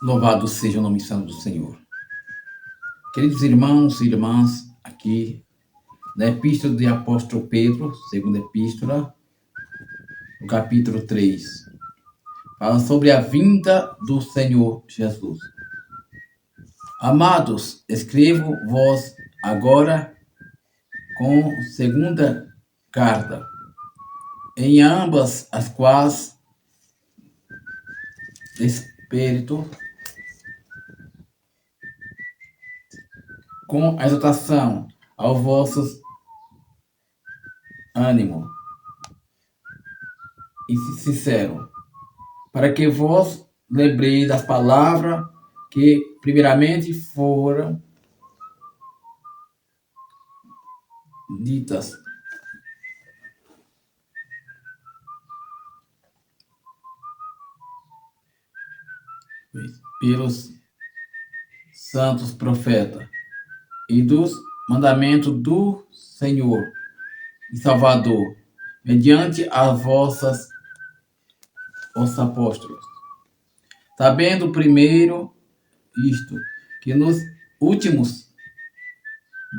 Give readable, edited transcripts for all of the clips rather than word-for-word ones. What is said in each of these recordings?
Louvado seja o nome santo do Senhor. Queridos irmãos e irmãs, aqui na Epístola de Apóstolo Pedro, segunda epístola, no capítulo 3, fala sobre a vinda do Senhor Jesus. Amados, escrevo-vos agora com segunda carta, em ambas as quais Espírito, com a exortação ao vosso ânimo e sincero, para que vos lembrei das palavras que primeiramente foram ditas pelos santos profetas e dos mandamentos do Senhor e Salvador, mediante as os apóstolos. Sabendo primeiro isto, que nos últimos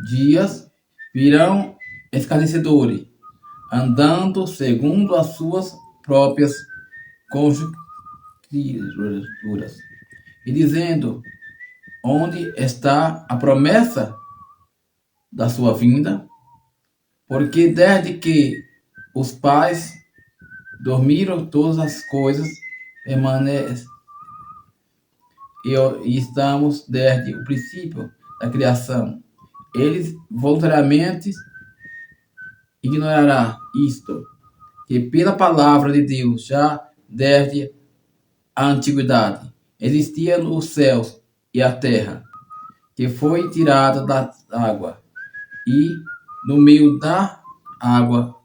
dias virão escarnecedores, andando segundo as suas próprias conjecturas, e dizendo: onde está a promessa da sua vinda? Porque desde que os pais dormiram, todas as coisas permanecem, e estamos desde o princípio da criação. Eles voluntariamente ignorará isto, que pela palavra de Deus já desde a antiguidade existia os céus e a terra, que foi tirada da água, e no meio da água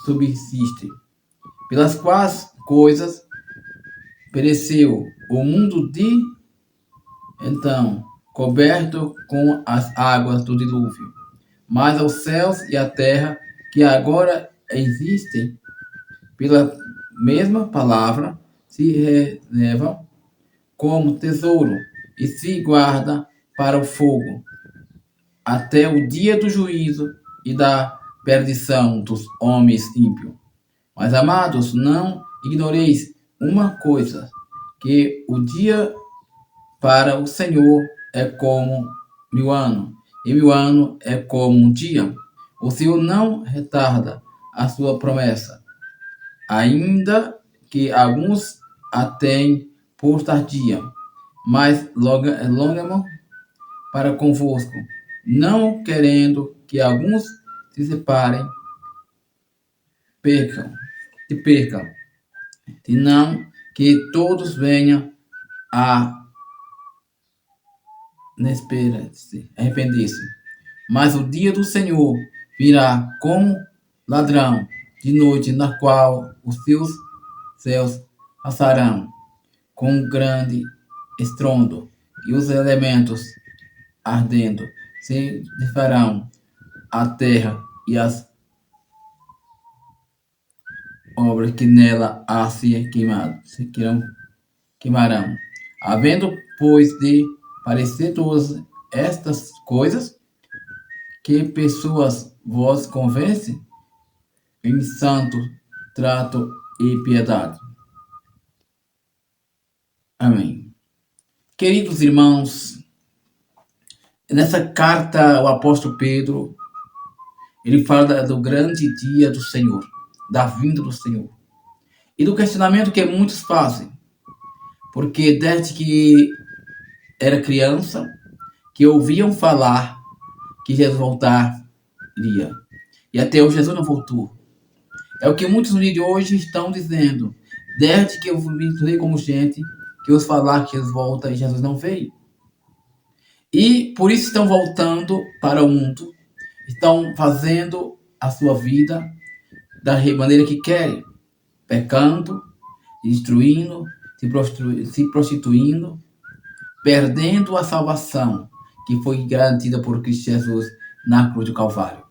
subsiste, pelas quais coisas pereceu o mundo de então, coberto com as águas do dilúvio. Mas os céus e a terra, que agora existem, pela mesma palavra, se reservam como tesouro e se guarda para o fogo, até o dia do juízo e da perdição dos homens ímpios. Mas, amados, não ignoreis uma coisa, que o dia para o Senhor é como 1000 anos, e 1000 anos é como um dia. O Senhor não retarda a sua promessa, ainda que alguns a tenham por tardia, mas longa para convosco, não querendo que alguns se separem, percam, senão que todos venham a arrepender-se. Mas o dia do Senhor virá como ladrão de noite, na qual os seus céus passarão com grande estrondo, e os elementos ardendo se desfarão a terra e as obras que nela há se queimarão. Havendo, pois, de parecer todas estas coisas, que pessoas vos convencem em santo trato e piedade. Amém. Queridos irmãos, nessa carta o apóstolo Pedro, ele fala do grande dia do Senhor, da vinda do Senhor, e do questionamento que muitos fazem, porque desde que era criança, que ouviam falar que Jesus voltaria, e até hoje Jesus não voltou. É o que muitos de hoje estão dizendo, desde que eu me tornei como gente, que eu ouço falar que Jesus volta e Jesus não veio. E por isso estão voltando para o mundo, estão fazendo a sua vida da maneira que querem, pecando, destruindo, se prostituindo, perdendo a salvação que foi garantida por Cristo Jesus na cruz do Calvário.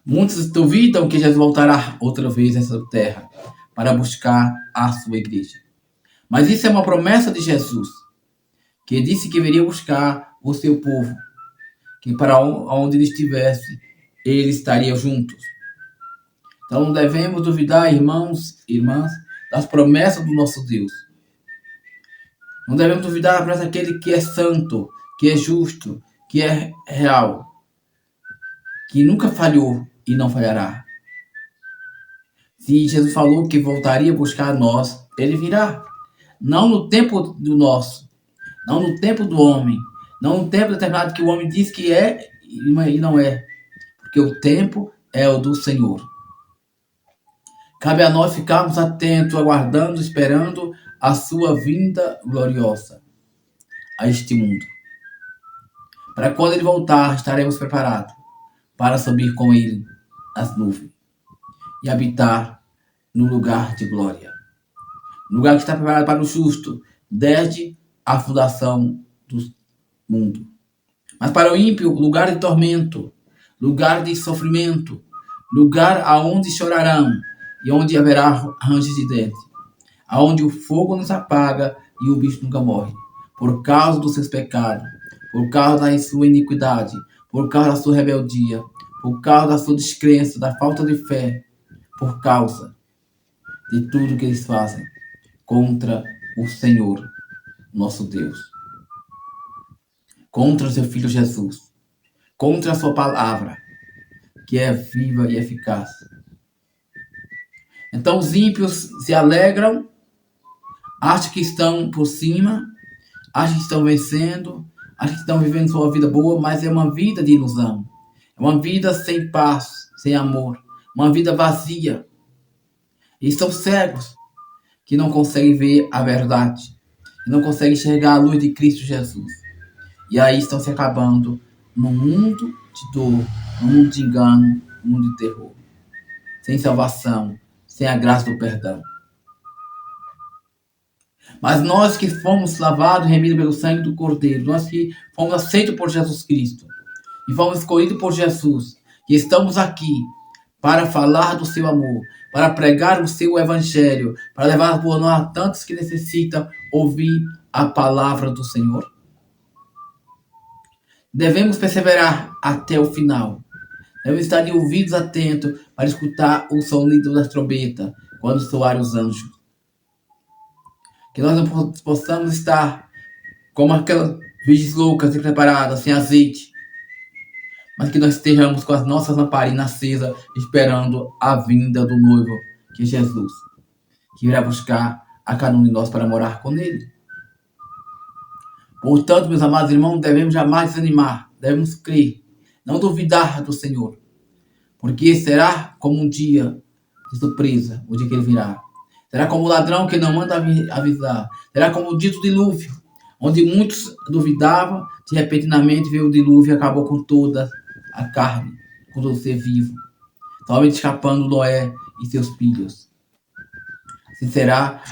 Muitos duvidam que Jesus voltará outra vez a essa terra para buscar a sua igreja. Mas isso é uma promessa de Jesus, que disse que viria buscar o seu povo, que para onde ele estivesse, ele estaria juntos. Então não devemos duvidar, irmãos e irmãs, das promessas do nosso Deus. Não devemos duvidar da promessa daquele que é santo, que é justo, que é real, que nunca falhou e não falhará. Se Jesus falou que voltaria a buscar nós, ele virá. Não no tempo do nosso, não no tempo do homem, não no tempo determinado que o homem diz que é e não é. Porque o tempo é o do Senhor. Cabe a nós ficarmos atentos, aguardando, esperando a sua vinda gloriosa a este mundo. Para quando ele voltar, estaremos preparados para subir com ele nas nuvens e habitar no lugar de glória. No lugar que está preparado para o justo, desde a fundação do mundo. Mas para o ímpio, lugar de tormento, lugar de sofrimento, lugar aonde chorarão e onde haverá ranger de dentes, aonde o fogo não se apaga e o bicho nunca morre, por causa dos seus pecados, por causa da sua iniquidade, por causa da sua rebeldia, por causa da sua descrença, da falta de fé, por causa de tudo que eles fazem contra o Senhor, nosso Deus, contra o seu Filho Jesus, contra a sua palavra, que é viva e eficaz. Então os ímpios se alegram, acham que estão por cima, acham que estão vencendo, acham que estão vivendo sua vida boa, mas é uma vida de ilusão. É uma vida sem paz, sem amor, uma vida vazia. E estão cegos, que não conseguem ver a verdade, que não conseguem enxergar a luz de Cristo Jesus. E aí estão se acabando num mundo de dor, num mundo de engano, num mundo de terror. Sem salvação, sem a graça do perdão. Mas nós que fomos lavados e remidos pelo sangue do Cordeiro, nós que fomos aceitos por Jesus Cristo e fomos escolhidos por Jesus, que estamos aqui para falar do seu amor, para pregar o seu evangelho, para levar por nós a tantos que necessitam ouvir a palavra do Senhor. Devemos perseverar até o final. Devemos estar de ouvidos atentos para escutar o sonido das trombetas quando soarem os anjos. Que nós não possamos estar como aquelas virgens loucas preparadas, sem azeite, mas que nós estejamos com as nossas lamparinas acesas, esperando a vinda do noivo, que é Jesus, que irá buscar a cada um de nós para morar com ele. Portanto, meus amados irmãos, devemos jamais desanimar, devemos crer, não duvidar do Senhor, porque será como um dia de surpresa, o dia que ele virá. Será como o ladrão que não manda avisar. Será como o dito dilúvio, onde muitos duvidavam, de repentinamente veio o dilúvio e acabou com toda a carne, com todo ser vivo, somente escapando Noé e seus filhos. Assim será